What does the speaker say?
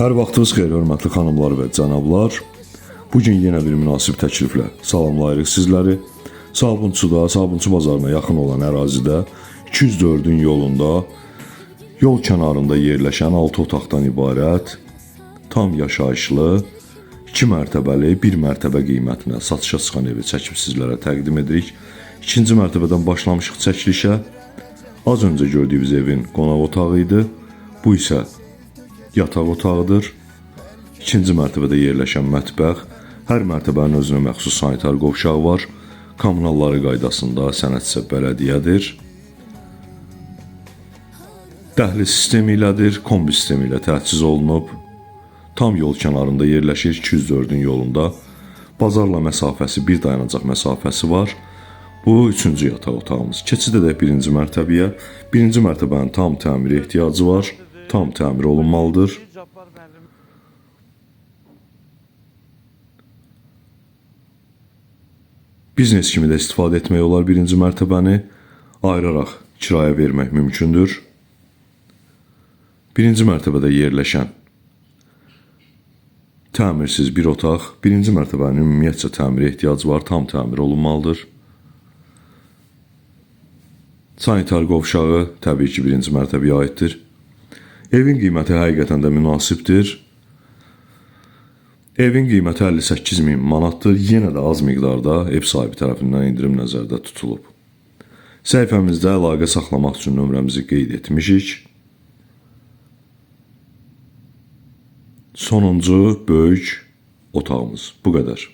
Hər vaxtınız xeyir, hörmətli xanımlar və cənablar. Bugün yenə bir münasib təkliflə salamlayırıq sizləri. Sabunçuda, Sabunçu bazarına yaxın olan ərazidə 204-ün yolunda, yol kənarında yerləşən 6 otaqdan ibarət, tam yaşayışlı, 2 mərtəbəli, 1 mərtəbə qiymətinə satışa çıxan evi çəkib sizlərə təqdim edirik. 2-ci mərtəbədən başlamışıq çəkilişə. Az öncə gördüyünüz evin qonaq otağı idi. Bu isə yataq otağıdır. 2-ci mərtəbədə yerləşən mətbəx, hər mərtəbənin özünə məxsus sanitar qovşağı var. Kommunalları qaydasında sənəd isə bələdiyyədir. Dəhliz sistemi ilədir, kombi sistemi ilə təchiz olunub. Tam yol kənarında yerləşir, 204-ün yolunda. Bazarla məsafəsi, bir dayanacaq məsafəsi var. Bu 3-cü yataq otağımız. Keçid edək 1-ci mərtəbəyə. 1-ci mərtəbənin tam təmiri ehtiyacı var. Tam təmir olunmalıdır. Biznes kimi də istifadə etmək olar 1-ci mərtəbəni. Ayıraraq kirayə vermək mümkündür. 1-ci mərtəbədə yerləşən təmirsiz bir otaq. 1-ci mərtəbənin ümumiyyətcə təmirə ehtiyacı var. Tam təmir olunmalıdır. Sanitar qovşağı təbii ki 1-ci mərtəbəyə aiddir. Evin qiyməti həqiqətən də münasibdir. Evin qiyməti 58.000 manatdır. Yenə də az miqdarda ev sahibi tərəfindən indirim nəzərdə tutulub. Səhifəmizdə əlaqə saxlamaq üçün nömrəmizi qeyd etmişik. Sonuncu böyük otağımız bu qədər.